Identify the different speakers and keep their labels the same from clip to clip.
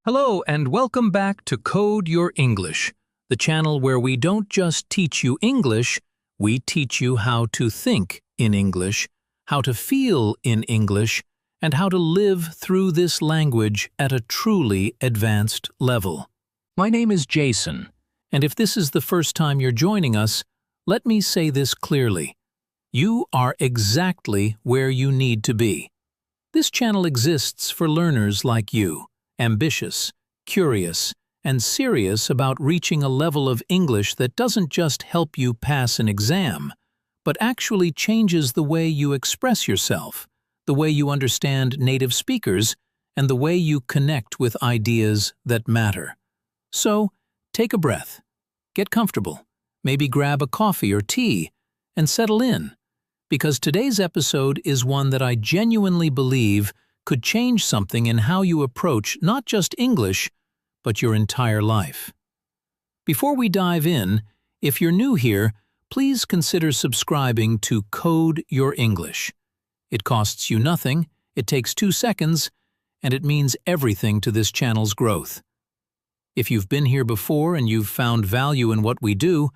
Speaker 1: Hello and welcome back to Code Your English, the channel where we don't just teach you English, we teach you how to think in English, how to feel in English, and how to live through this language at a truly advanced level. My name is Jason, and if this is the first time you're joining us, let me say this clearly. You are exactly where you need to be. This channel exists for learners like you. Ambitious, curious, and serious about reaching a level of English that doesn't just help you pass an exam, but actually changes the way you express yourself, the way you understand native speakers, and the way you connect with ideas that matter. So, take a breath, get comfortable, maybe grab a coffee or tea, and settle in, because today's episode is one that I genuinely believe could change something in how you approach not just English, but your entire life. Before we dive in, if you're new here, please consider subscribing to Code Your English. It costs you nothing, it takes 2 seconds, and it means everything to this channel's growth. If you've been here before and you've found value in what we do,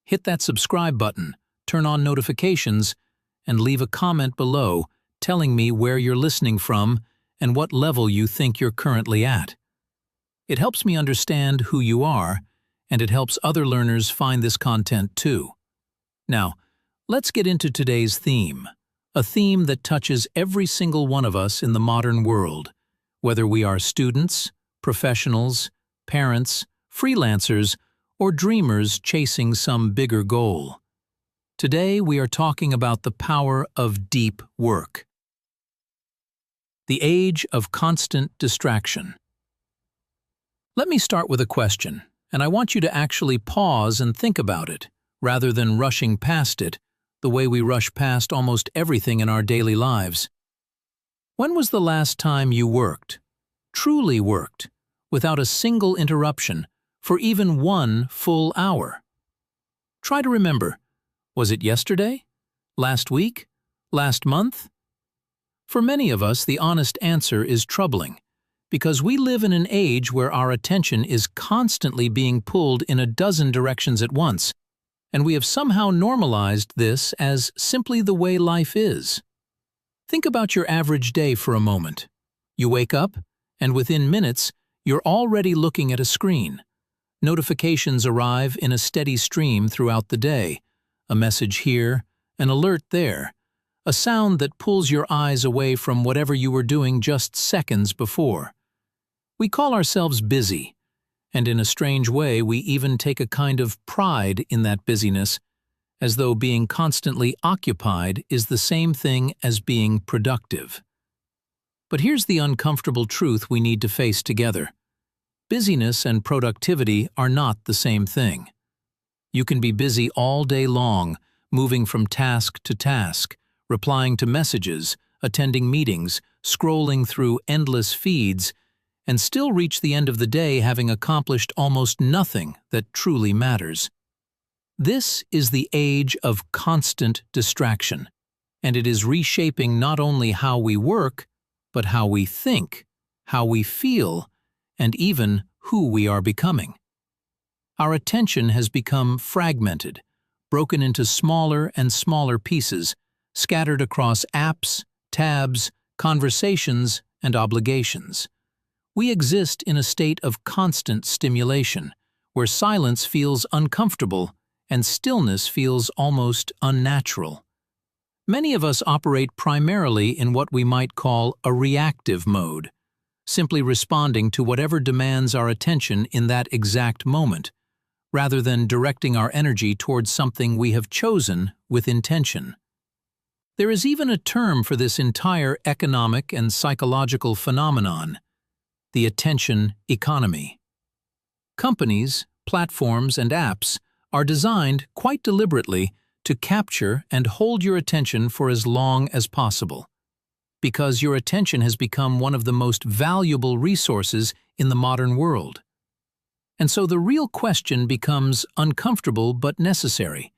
Speaker 1: hit that subscribe button, turn on notifications, and leave a comment below telling me where you're listening from and what level you think you're currently at. It helps me understand who you are, and it helps other learners find this content too. Now, let's get into today's theme, a theme that touches every single one of us in the modern world, whether we are students, professionals, parents, freelancers, or dreamers chasing some bigger goal. Today we are talking about the power of deep work. The age of constant distraction. Let me start with a question, and I want you to actually pause and think about it, rather than rushing past it, the way we rush past almost everything in our daily lives. When was the last time you worked, truly worked, without a single interruption, for even 1 full hour? Try to remember. Was it yesterday? Last week? Last month? For many of us, the honest answer is troubling, because we live in an age where our attention is constantly being pulled in a dozen directions at once, and we have somehow normalized this as simply the way life is. Think about your average day for a moment. You wake up, and within minutes, you're already looking at a screen. Notifications arrive in a steady stream throughout the day. A message here, an alert there, a sound that pulls your eyes away from whatever you were doing just seconds before. We call ourselves busy, and in a strange way we even take a kind of pride in that busyness, as though being constantly occupied is the same thing as being productive. But here's the uncomfortable truth we need to face together. Busyness and productivity are not the same thing. You can be busy all day long, moving from task to task, replying to messages, attending meetings, scrolling through endless feeds, and still reach the end of the day having accomplished almost nothing that truly matters. This is the age of constant distraction, and it is reshaping not only how we work, but how we think, how we feel, and even who we are becoming. Our attention has become fragmented, broken into smaller and smaller pieces, scattered across apps, tabs, conversations, and obligations. We exist in a state of constant stimulation, where silence feels uncomfortable and stillness feels almost unnatural. Many of us operate primarily in what we might call a reactive mode, simply responding to whatever demands our attention in that exact moment, rather than directing our energy towards something we have chosen with intention. There is even a term for this entire economic and psychological phenomenon: the attention economy. Companies, platforms, and apps are designed quite deliberately to capture and hold your attention for as long as possible, because your attention has become one of the most valuable resources in the modern world. And so the real question becomes uncomfortable but necessary.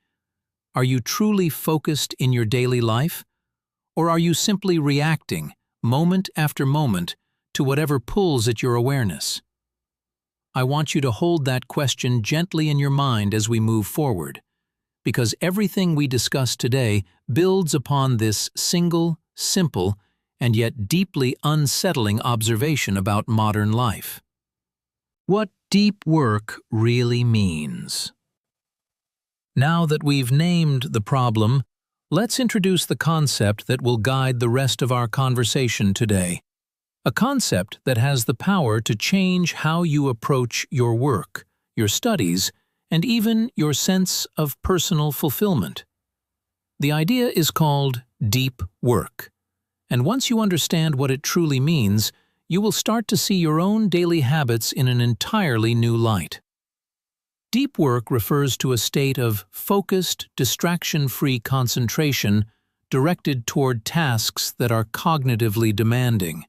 Speaker 1: Are you truly focused in your daily life? Or are you simply reacting, moment after moment, to whatever pulls at your awareness? I want you to hold that question gently in your mind as we move forward, because everything we discuss today builds upon this single, simple, and yet deeply unsettling observation about modern life. What deep work really means. Now that we've named the problem, let's introduce the concept that will guide the rest of our conversation today. A concept that has the power to change how you approach your work, your studies, and even your sense of personal fulfillment. The idea is called deep work, and once you understand what it truly means, you will start to see your own daily habits in an entirely new light. Deep work refers to a state of focused, distraction-free concentration directed toward tasks that are cognitively demanding,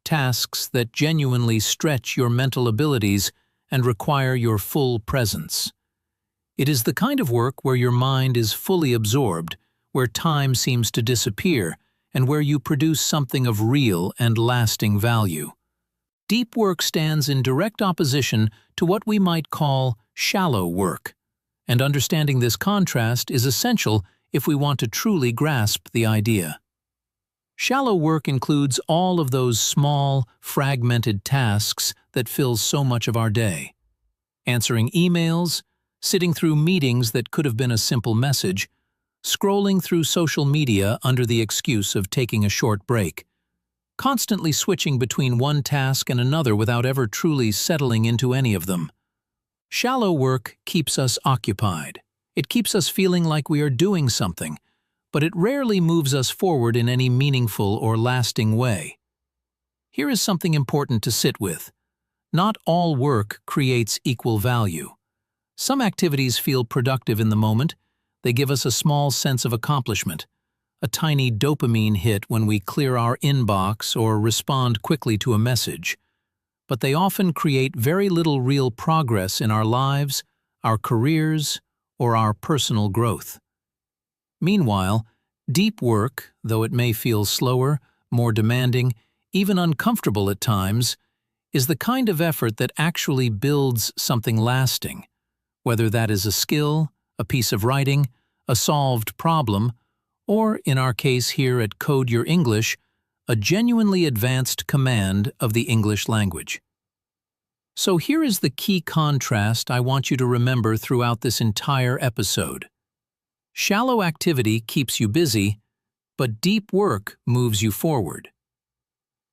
Speaker 1: tasks that genuinely stretch your mental abilities and require your full presence. It is the kind of work where your mind is fully absorbed, where time seems to disappear, and where you produce something of real and lasting value. Deep work stands in direct opposition to what we might call shallow work, and understanding this contrast is essential if we want to truly grasp the idea. Shallow work includes all of those small, fragmented tasks that fill so much of our day. Answering emails, sitting through meetings that could have been a simple message, scrolling through social media under the excuse of taking a short break, constantly switching between one task and another without ever truly settling into any of them. Shallow work keeps us occupied. It keeps us feeling like we are doing something, but it rarely moves us forward in any meaningful or lasting way. Here is something important to sit with. Not all work creates equal value. Some activities feel productive in the moment. They give us a small sense of accomplishment, a tiny dopamine hit when we clear our inbox or respond quickly to a message. But they often create very little real progress in our lives, our careers, or our personal growth. Meanwhile, deep work, though it may feel slower, more demanding, even uncomfortable at times, is the kind of effort that actually builds something lasting, whether that is a skill, a piece of writing, a solved problem, or, in our case here at Code Your English, a genuinely advanced command of the English language. So here is the key contrast I want you to remember throughout this entire episode. Shallow activity keeps you busy, but deep work moves you forward.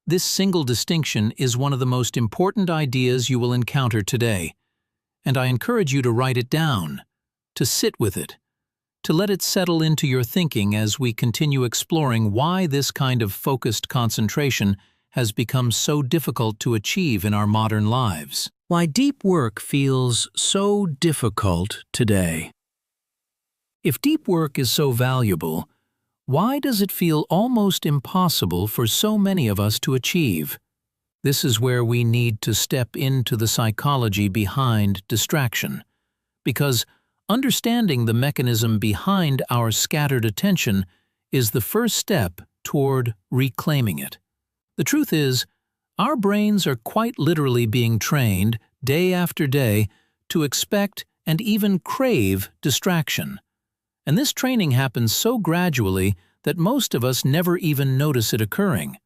Speaker 1: This single distinction is one of the most important ideas you will encounter today, and I encourage you to write it down, to sit with it, to let it settle into your thinking as we continue exploring why this kind of focused concentration has become so difficult to achieve in our modern lives. Why deep work feels so difficult today. If deep work is so valuable, why does it feel almost impossible for so many of us to achieve? This is where we need to step into the psychology behind distraction, because understanding the mechanism behind our scattered attention is the first step toward reclaiming it. The truth is, our brains are quite literally being trained, day after day, to expect and even crave distraction. And this training happens so gradually that most of us never even notice it occurring.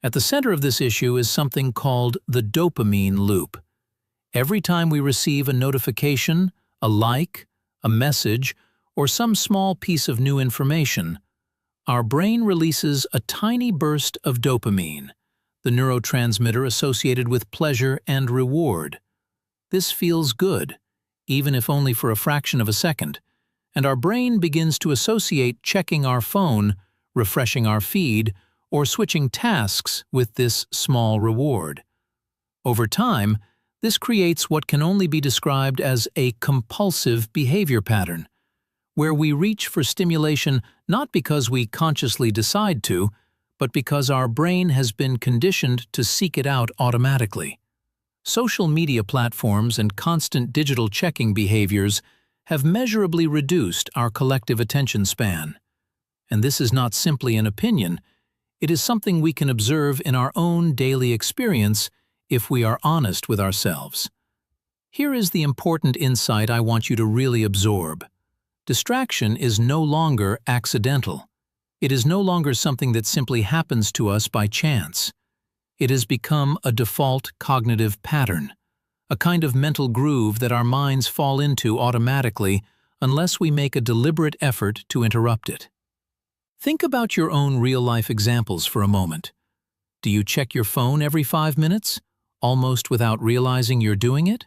Speaker 1: At the center of this issue is something called the dopamine loop. Every time we receive a notification, a like, a message, or some small piece of new information, our brain releases a tiny burst of dopamine, the neurotransmitter associated with pleasure and reward. This feels good, even if only for a fraction of a second, and our brain begins to associate checking our phone, refreshing our feed, or switching tasks with this small reward. Over time, this creates what can only be described as a compulsive behavior pattern, where we reach for stimulation not because we consciously decide to, but because our brain has been conditioned to seek it out automatically. Social media platforms and constant digital checking behaviors have measurably reduced our collective attention span. And this is not simply an opinion, it is something we can observe in our own daily experience if we are honest with ourselves. Here is the important insight I want you to really absorb. Distraction is no longer accidental. It is no longer something that simply happens to us by chance. It has become a default cognitive pattern, a kind of mental groove that our minds fall into automatically unless we make a deliberate effort to interrupt it. Think about your own real-life examples for a moment. Do you check your phone every 5 minutes, almost without realizing you're doing it?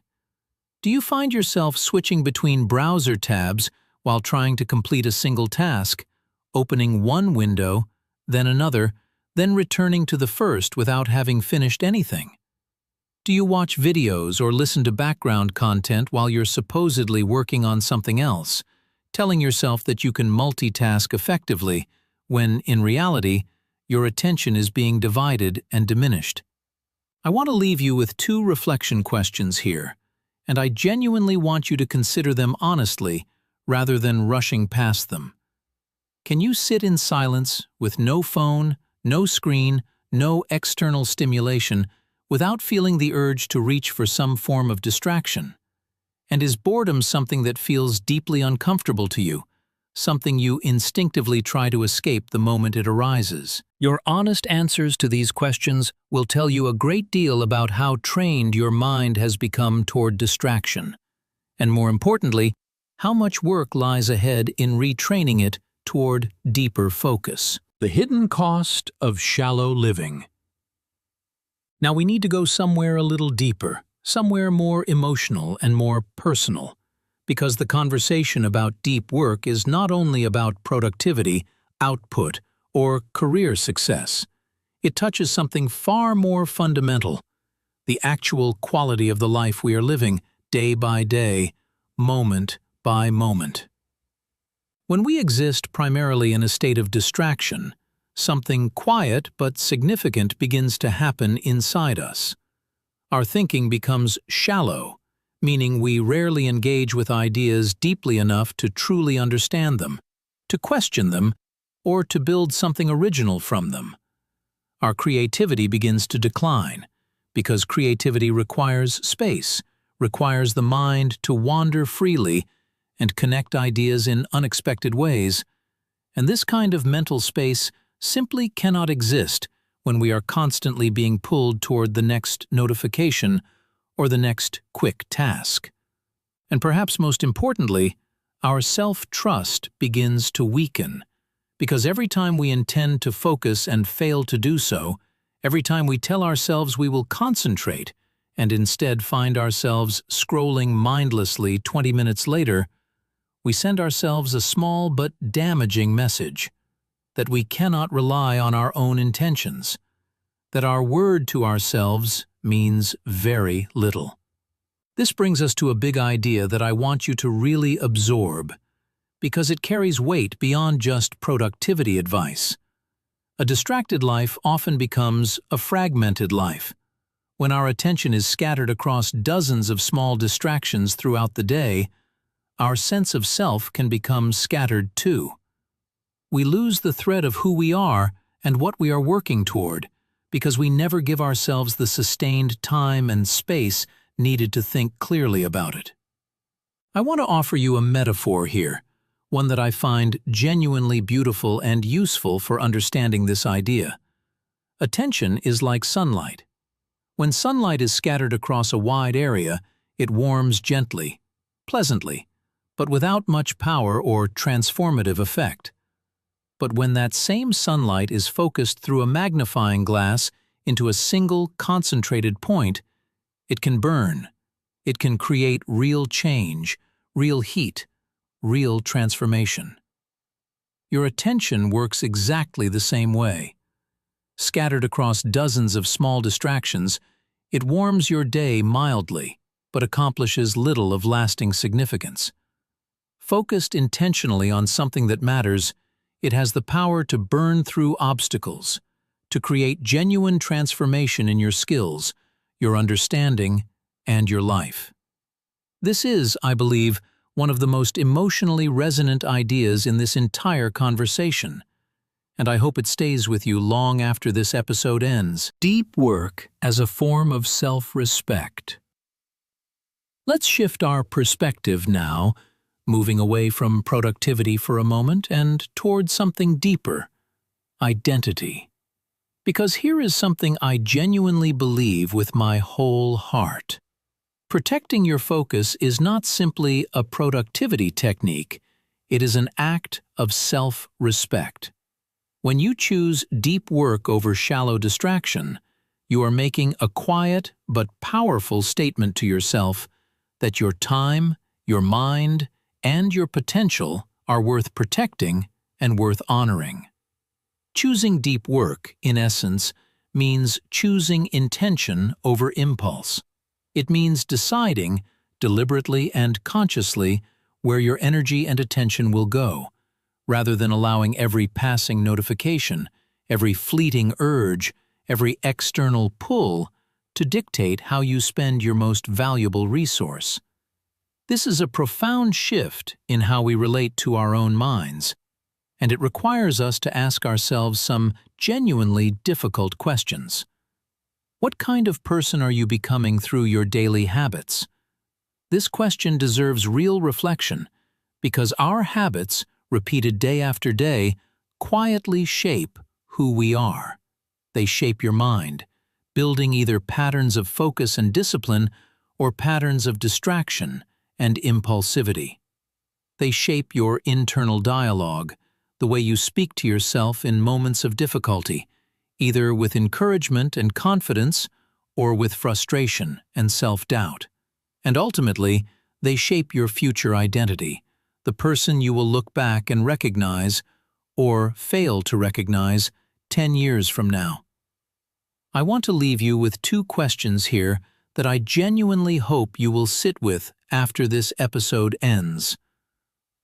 Speaker 1: Do you find yourself switching between browser tabs while trying to complete a single task, opening one window, then another, then returning to the first without having finished anything? Do you watch videos or listen to background content while you're supposedly working on something else, telling yourself that you can multitask effectively, when, in reality, your attention is being divided and diminished? I want to leave you with 2 reflection questions here, and I genuinely want you to consider them honestly rather than rushing past them. Can you sit in silence with no phone, no screen, no external stimulation without feeling the urge to reach for some form of distraction? And is boredom something that feels deeply uncomfortable to you, something you instinctively try to escape the moment it arises? Your honest answers to these questions will tell you a great deal about how trained your mind has become toward distraction, and more importantly, how much work lies ahead in retraining it toward deeper focus. The hidden cost of shallow living. Now we need to go somewhere a little deeper, somewhere more emotional and more personal, because the conversation about deep work is not only about productivity, output, or career success. It touches something far more fundamental, the actual quality of the life we are living, day by day, moment by moment. When we exist primarily in a state of distraction, something quiet but significant begins to happen inside us. Our thinking becomes shallow, meaning we rarely engage with ideas deeply enough to truly understand them, to question them, or to build something original from them. Our creativity begins to decline, because creativity requires space, requires the mind to wander freely and connect ideas in unexpected ways, and this kind of mental space simply cannot exist when we are constantly being pulled toward the next notification or the next quick task. And perhaps most importantly, our self-trust begins to weaken, because every time we intend to focus and fail to do so, every time we tell ourselves we will concentrate and instead find ourselves scrolling mindlessly 20 minutes later, we send ourselves a small but damaging message that we cannot rely on our own intentions, that our word to ourselves means very little. This brings us to a big idea that I want you to really absorb, because it carries weight beyond just productivity advice. A distracted life often becomes a fragmented life. When our attention is scattered across dozens of small distractions throughout the day, our sense of self can become scattered too. We lose the thread of who we are and what we are working toward, because we never give ourselves the sustained time and space needed to think clearly about it. I want to offer you a metaphor here, one that I find genuinely beautiful and useful for understanding this idea. Attention is like sunlight. When sunlight is scattered across a wide area, it warms gently, pleasantly, but without much power or transformative effect. But when that same sunlight is focused through a magnifying glass into a single concentrated point, it can burn. It can create real change, real heat, real transformation. Your attention works exactly the same way. Scattered across dozens of small distractions, it warms your day mildly, but accomplishes little of lasting significance. Focused intentionally on something that matters, it has the power to burn through obstacles, to create genuine transformation in your skills, your understanding, and your life. This is, I believe, one of the most emotionally resonant ideas in this entire conversation, and I hope it stays with you long after this episode ends. Deep work as a form of self-respect. Let's shift our perspective now, moving away from productivity for a moment and toward something deeper: identity. Because here is something I genuinely believe with my whole heart. Protecting your focus is not simply a productivity technique, it is an act of self-respect. When you choose deep work over shallow distraction, you are making a quiet but powerful statement to yourself that your time, your mind, and your potential are worth protecting and worth honoring. Choosing deep work, in essence, means choosing intention over impulse. It means deciding, deliberately and consciously, where your energy and attention will go, rather than allowing every passing notification, every fleeting urge, every external pull to dictate how you spend your most valuable resource. This is a profound shift in how we relate to our own minds, and it requires us to ask ourselves some genuinely difficult questions. What kind of person are you becoming through your daily habits? This question deserves real reflection, because our habits, repeated day after day, quietly shape who we are. They shape your mind, building either patterns of focus and discipline or patterns of distraction and impulsivity. They shape your internal dialogue, the way you speak to yourself in moments of difficulty, either with encouragement and confidence or with frustration and self-doubt. And ultimately, they shape your future identity, the person you will look back and recognize, or fail to recognize, 10 years from now. I want to leave you with 2 questions here that I genuinely hope you will sit with after this episode ends.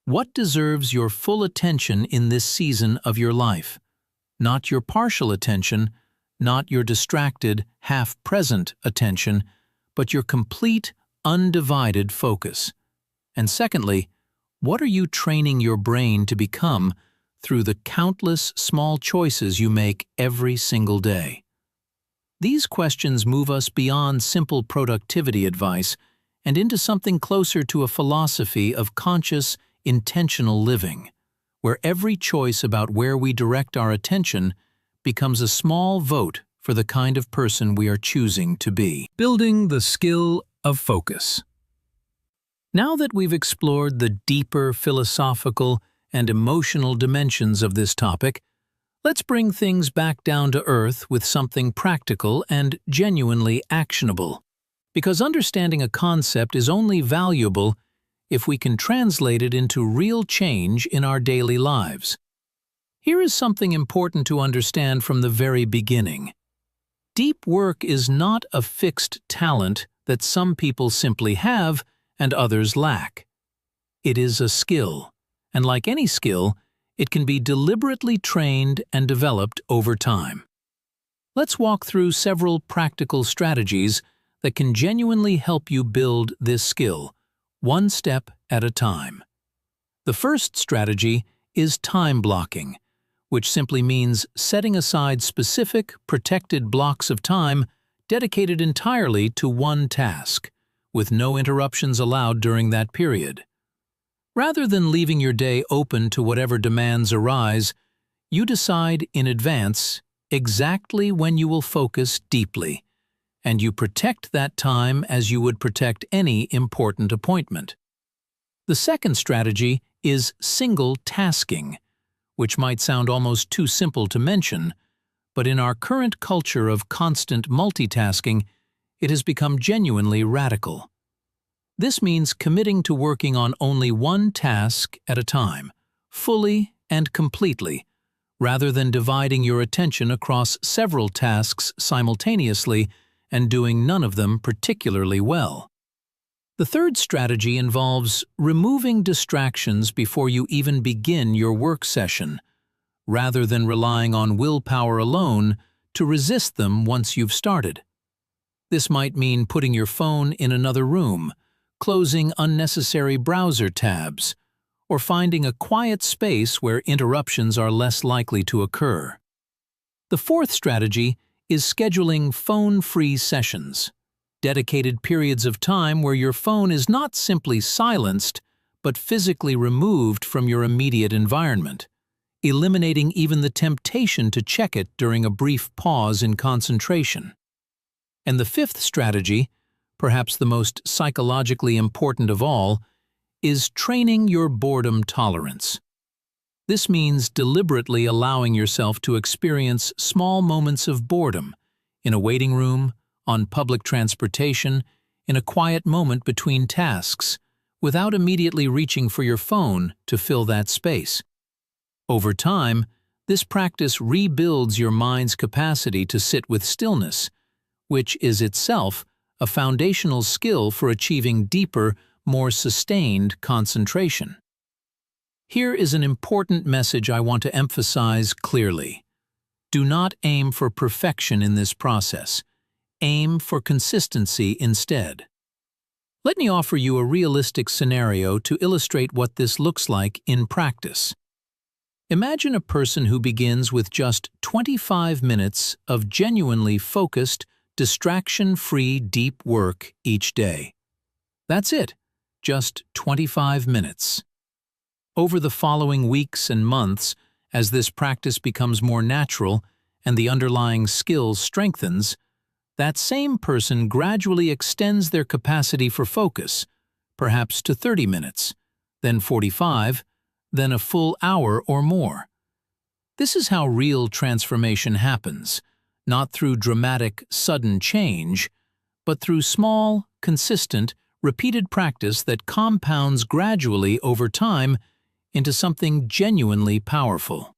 Speaker 1: What deserves your full attention in this season of your life? Not your partial attention, not your distracted, half-present attention, but your complete, undivided focus. And secondly, what are you training your brain to become through the countless small choices you make every single day? These questions move us beyond simple productivity advice and into something closer to a philosophy of conscious, intentional living, where every choice about where we direct our attention becomes a small vote for the kind of person we are choosing to be. Building the skill of focus. Now that we've explored the deeper philosophical and emotional dimensions of this topic, let's bring things back down to earth with something practical and genuinely actionable. Because understanding a concept is only valuable if we can translate it into real change in our daily lives. Here is something important to understand from the very beginning. Deep work is not a fixed talent that some people simply have and others lack. It is a skill, and like any skill, it can be deliberately trained and developed over time. Let's walk through several practical strategies that can genuinely help you build this skill, one step at a time. The first strategy is time blocking, which simply means setting aside specific, protected blocks of time dedicated entirely to one task, with no interruptions allowed during that period. Rather than leaving your day open to whatever demands arise, you decide in advance exactly when you will focus deeply, and you protect that time as you would protect any important appointment. The second strategy is single tasking, which might sound almost too simple to mention, but in our current culture of constant multitasking, it has become genuinely radical. This means committing to working on only one task at a time, fully and completely, rather than dividing your attention across several tasks simultaneously and doing none of them particularly well. The third strategy involves removing distractions before you even begin your work session, rather than relying on willpower alone to resist them once you've started. This might mean putting your phone in another room, closing unnecessary browser tabs, or finding a quiet space where interruptions are less likely to occur. The fourth strategy is scheduling phone-free sessions. dedicated periods of time where your phone is not simply silenced, but physically removed from your immediate environment, eliminating even the temptation to check it during a brief pause in concentration. And the fifth strategy, perhaps the most psychologically important of all, is training your boredom tolerance. This means deliberately allowing yourself to experience small moments of boredom in a waiting room, on public transportation, in a quiet moment between tasks, without immediately reaching for your phone to fill that space. Over time, this practice rebuilds your mind's capacity to sit with stillness, which is itself a foundational skill for achieving deeper, more sustained concentration. Here is an important message I want to emphasize clearly. Do not aim for perfection in this process. Aim for consistency instead. Let me offer you a realistic scenario to illustrate what this looks like in practice. Imagine a person who begins with just 25 minutes of genuinely focused, distraction-free deep work each day. That's it, just 25 minutes. Over the following weeks and months, as this practice becomes more natural and the underlying skill strengthens, that same person gradually extends their capacity for focus, perhaps to 30 minutes, then 45, then a full hour or more. This is how real transformation happens, not through dramatic, sudden change, but through small, consistent, repeated practice that compounds gradually over time into something genuinely powerful.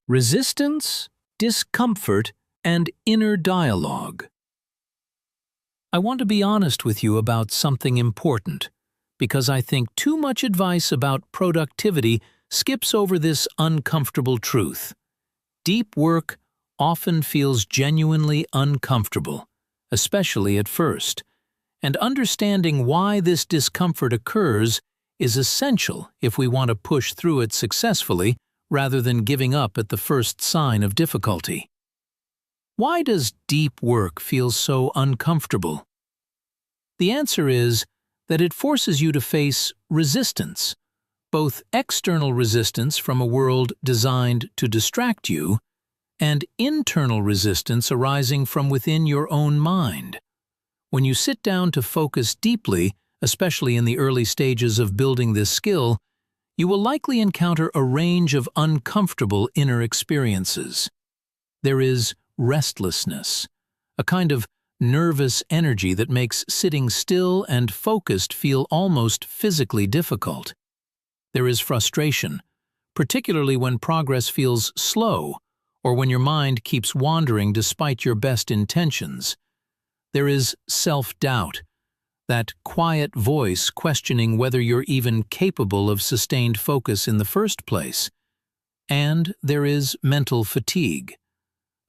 Speaker 1: Resistance, discomfort, and inner dialogue. I want to be honest with you about something important, because I think too much advice about productivity skips over this uncomfortable truth. Deep work often feels genuinely uncomfortable, especially at first, and understanding why this discomfort occurs is essential if we want to push through it successfully rather than giving up at the first sign of difficulty. Why does deep work feel so uncomfortable? The answer is that it forces you to face resistance, both external resistance from a world designed to distract you, and internal resistance arising from within your own mind. When you sit down to focus deeply, especially in the early stages of building this skill, you will likely encounter a range of uncomfortable inner experiences. There is restlessness, a kind of nervous energy that makes sitting still and focused feel almost physically difficult. There is frustration, particularly when progress feels slow or when your mind keeps wandering despite your best intentions. There is self-doubt, that quiet voice questioning whether you're even capable of sustained focus in the first place. And there is mental fatigue,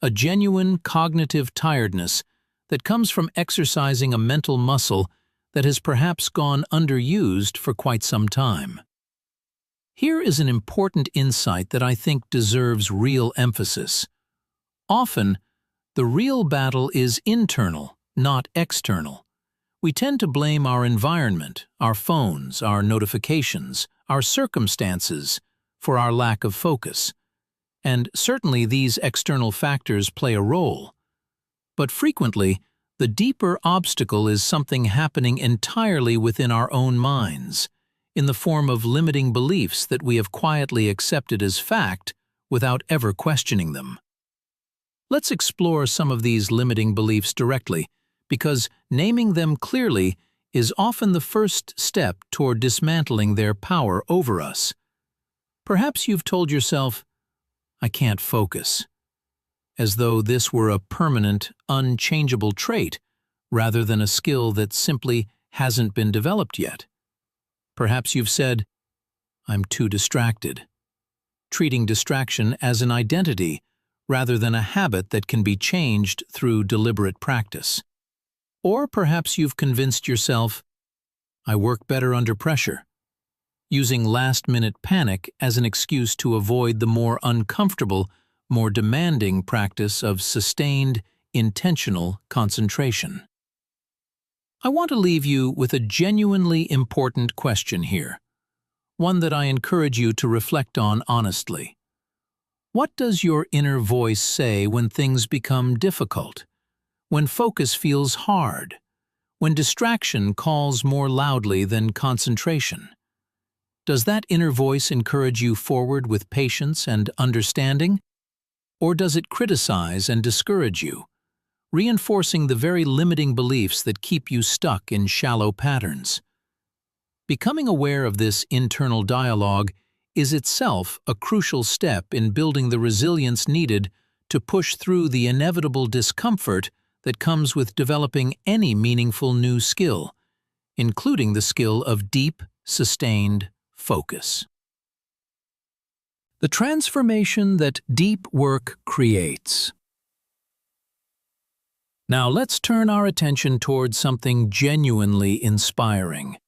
Speaker 1: a genuine cognitive tiredness that comes from exercising a mental muscle that has perhaps gone underused for quite some time. Here is an important insight that I think deserves real emphasis. Often, the real battle is internal, not external. We tend to blame our environment, our phones, our notifications, our circumstances, for our lack of focus. And certainly these external factors play a role. But frequently, the deeper obstacle is something happening entirely within our own minds, in the form of limiting beliefs that we have quietly accepted as fact without ever questioning them. Let's explore some of these limiting beliefs directly, because naming them clearly is often the first step toward dismantling their power over us. Perhaps you've told yourself, "I can't focus," as though this were a permanent, unchangeable trait, rather than a skill that simply hasn't been developed yet. Perhaps you've said, "I'm too distracted," treating distraction as an identity rather than a habit that can be changed through deliberate practice. Or perhaps you've convinced yourself, "I work better under pressure," using last-minute panic as an excuse to avoid the more uncomfortable, more demanding practice of sustained, intentional concentration. I want to leave you with a genuinely important question here, one that I encourage you to reflect on honestly. What does your inner voice say when things become difficult? When focus feels hard? When distraction calls more loudly than concentration? Does that inner voice encourage you forward with patience and understanding? Or does it criticize and discourage you, reinforcing the very limiting beliefs that keep you stuck in shallow patterns? Becoming aware of this internal dialogue is itself a crucial step in building the resilience needed to push through the inevitable discomfort that comes with developing any meaningful new skill, including the skill of deep, sustained focus. The transformation that deep work creates. Now let's turn our attention towards something genuinely inspiring,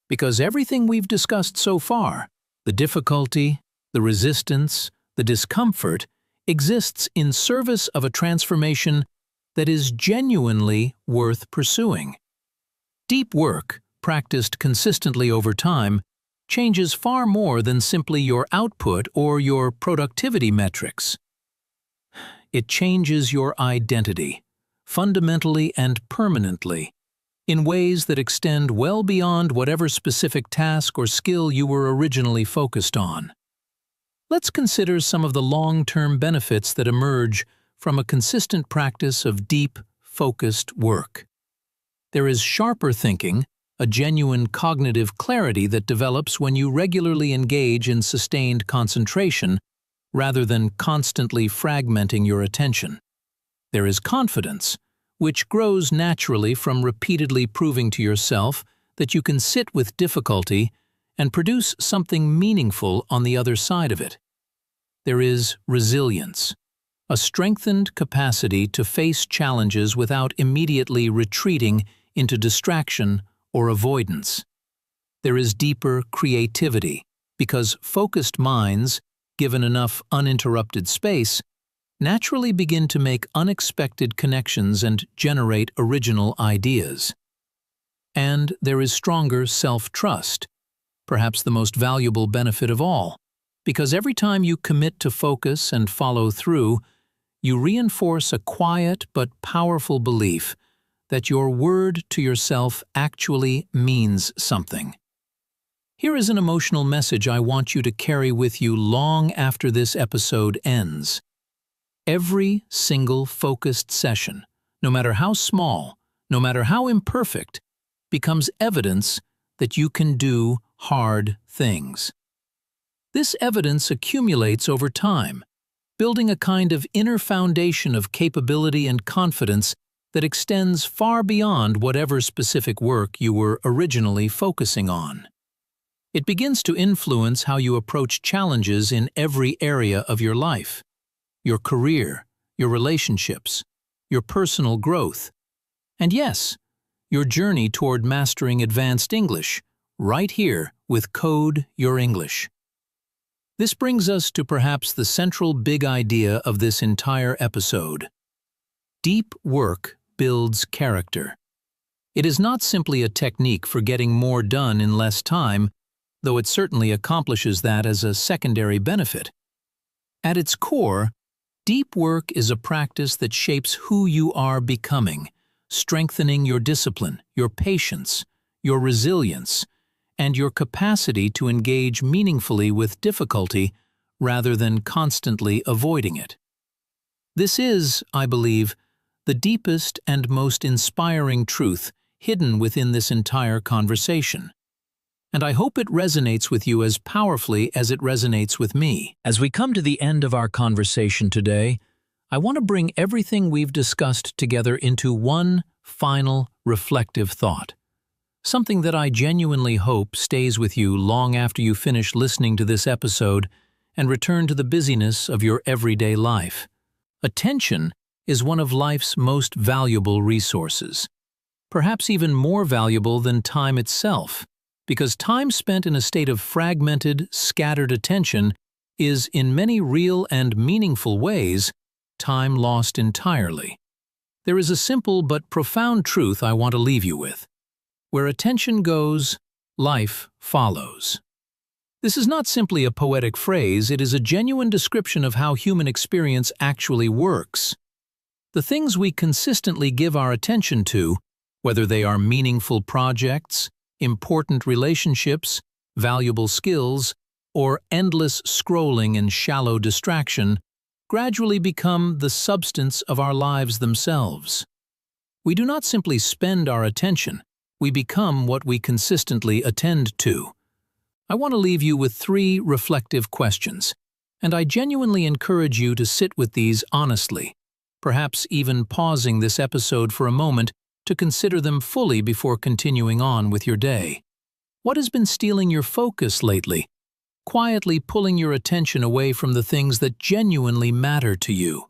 Speaker 1: because everything we've discussed so far, the difficulty, the resistance, the discomfort, exists in service of a transformation that is genuinely worth pursuing. Deep work, practiced consistently over time, changes far more than simply your output or your productivity metrics. It changes your identity, fundamentally and permanently, in ways that extend well beyond whatever specific task or skill you were originally focused on. Let's consider some of the long-term benefits that emerge from a consistent practice of deep, focused work. There is sharper thinking, a genuine cognitive clarity that develops when you regularly engage in sustained concentration rather than constantly fragmenting your attention. There is confidence, which grows naturally from repeatedly proving to yourself that you can sit with difficulty and produce something meaningful on the other side of it. There is resilience, a strengthened capacity to face challenges without immediately retreating into distraction or avoidance. There is deeper creativity, because focused minds, given enough uninterrupted space, naturally begin to make unexpected connections and generate original ideas. And there is stronger self-trust, perhaps the most valuable benefit of all, because every time you commit to focus and follow through, you reinforce a quiet but powerful belief that your word to yourself actually means something. Here is an emotional message I want you to carry with you long after this episode ends. Every single focused session, no matter how small, no matter how imperfect, becomes evidence that you can do hard things. This evidence accumulates over time, building a kind of inner foundation of capability and confidence that extends far beyond whatever specific work you were originally focusing on. It begins to influence how you approach challenges in every area of your life. Your career, your relationships, your personal growth, and yes, your journey toward mastering advanced English, right here with Code Your English. This brings us to perhaps the central big idea of this entire episode. Deep work builds character. It is not simply a technique for getting more done in less time, though it certainly accomplishes that as a secondary benefit. At its core, deep work is a practice that shapes who you are becoming, strengthening your discipline, your patience, your resilience, and your capacity to engage meaningfully with difficulty rather than constantly avoiding it. This is, I believe, the deepest and most inspiring truth hidden within this entire conversation. And I hope it resonates with you as powerfully as it resonates with me. As we come to the end of our conversation today, I want to bring everything we've discussed together into one final, reflective thought. Something that I genuinely hope stays with you long after you finish listening to this episode and return to the busyness of your everyday life. Attention is one of life's most valuable resources, perhaps even more valuable than time itself, because time spent in a state of fragmented, scattered attention is, in many real and meaningful ways, time lost entirely. there is a simple but profound truth I want to leave you with. Where attention goes, life follows. This is not simply a poetic phrase, it is a genuine description of how human experience actually works. The things we consistently give our attention to, whether they are meaningful projects, important relationships, valuable skills, or endless scrolling and shallow distraction, gradually become the substance of our lives themselves. We do not simply spend our attention, we become what we consistently attend to. I want to leave you with 3 reflective questions, and I genuinely encourage you to sit with these honestly, perhaps even pausing this episode for a moment to consider them fully before continuing on with your day. What has been stealing your focus lately? Quietly pulling your attention away from the things that genuinely matter to you.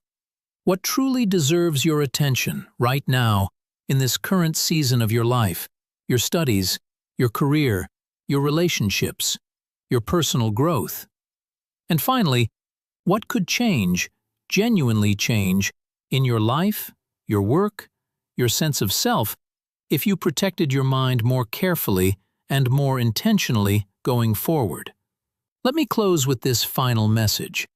Speaker 1: What truly deserves your attention right now in this current season of your life, your studies, your career, your relationships, your personal growth? And finally, what could change, genuinely change, in your life, your work, your sense of self, if you protected your mind more carefully and more intentionally going forward? Let me close with this final message,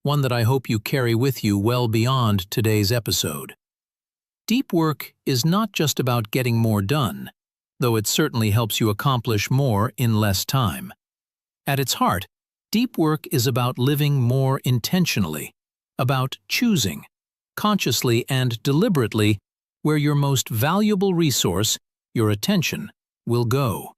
Speaker 1: one that I hope you carry with you well beyond today's episode. Deep work is not just about getting more done, though it certainly helps you accomplish more in less time. At its heart, deep work is about living more intentionally, about choosing, consciously and deliberately, where your most valuable resource, your attention, will go.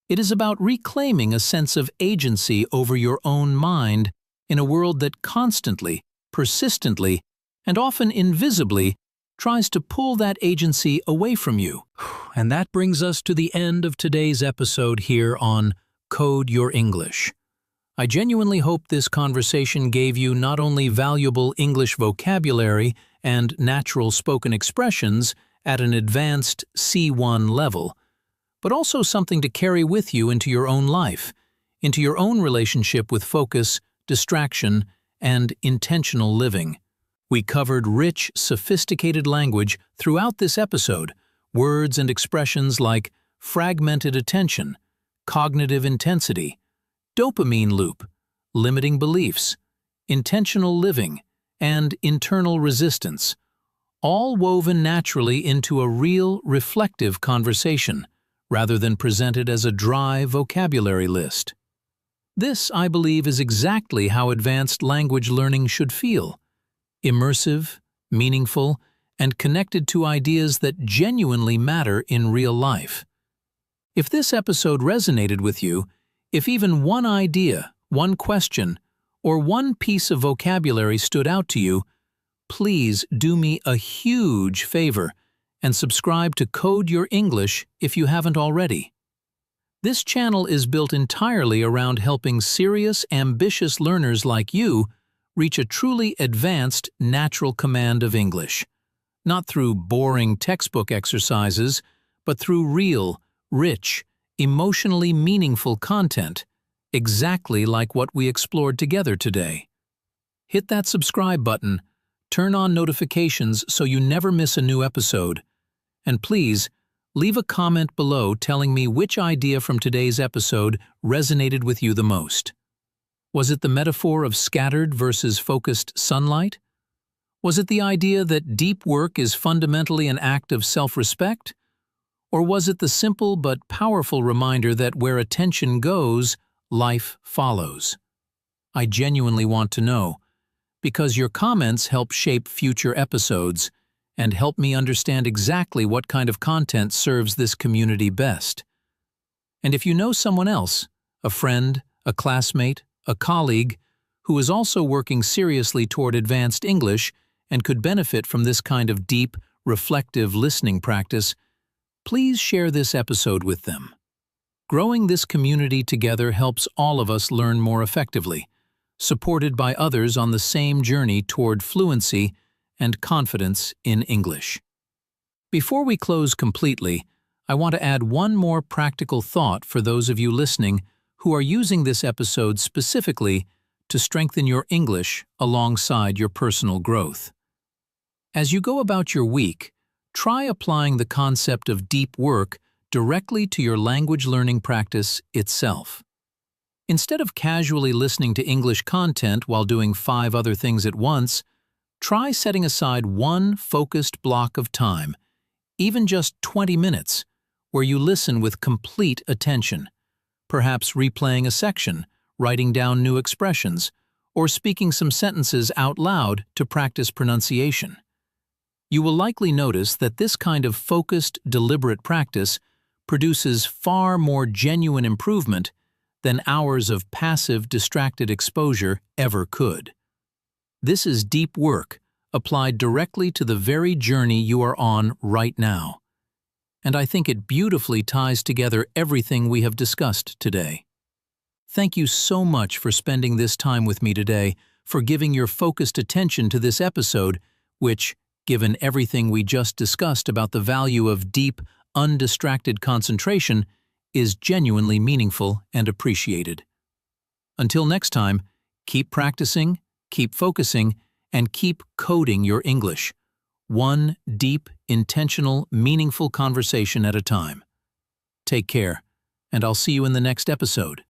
Speaker 1: It is about reclaiming a sense of agency over your own mind in a world that constantly, persistently, and often invisibly tries to pull that agency away from you. And that brings us to the end of today's episode here on Code Your English. I genuinely hope this conversation gave you not only valuable English vocabulary and natural spoken expressions at an advanced C1 level, but also something to carry with you into your own life, into your own relationship with focus, distraction, and intentional living. We covered rich, sophisticated language throughout this episode, words and expressions like fragmented attention, cognitive intensity, dopamine loop, limiting beliefs, intentional living, and internal resistance, all woven naturally into a real, reflective conversation, rather than presented as a dry vocabulary list. This, I believe, is exactly how advanced language learning should feel: immersive, meaningful, and connected to ideas that genuinely matter in real life. If this episode resonated with you, if even one idea, one question, or one piece of vocabulary stood out to you, please do me a huge favor and subscribe to Code Your English if you haven't already. This channel is built entirely around helping serious, ambitious learners like you reach a truly advanced, natural command of English. Not through boring textbook exercises, but through real, rich, emotionally meaningful content, exactly like what we explored together today. Hit that subscribe button, turn on notifications so you never miss a new episode, and please, leave a comment below telling me which idea from today's episode resonated with you the most. Was it the metaphor of scattered versus focused sunlight? Was it the idea that deep work is fundamentally an act of self-respect? Or was it the simple but powerful reminder that where attention goes, life follows? I genuinely want to know, because your comments help shape future episodes and help me understand exactly what kind of content serves this community best. And if you know someone else, a friend, a classmate, a colleague, who is also working seriously toward advanced English and could benefit from this kind of deep, reflective listening practice, please share this episode with them. Growing this community together helps all of us learn more effectively, supported by others on the same journey toward fluency and confidence in English. Before we close completely, I want to add one more practical thought for those of you listening who are using this episode specifically to strengthen your English alongside your personal growth. As you go about your week, try applying the concept of deep work directly to your language learning practice itself. Instead of casually listening to English content while doing 5 other things at once, try setting aside one focused block of time, even just 20 minutes, where you listen with complete attention, perhaps replaying a section, writing down new expressions, or speaking some sentences out loud to practice pronunciation. You will likely notice that this kind of focused, deliberate practice produces far more genuine improvement than hours of passive, distracted exposure ever could. This is deep work applied directly to the very journey you are on right now. And I think it beautifully ties together everything we have discussed today. Thank you so much for spending this time with me today, for giving your focused attention to this episode, which, given everything we just discussed about the value of deep, undistracted concentration, is genuinely meaningful and appreciated. Until next time, keep practicing, keep focusing, and keep coding your English. One deep, intentional, meaningful conversation at a time. Take care, and I'll see you in the next episode.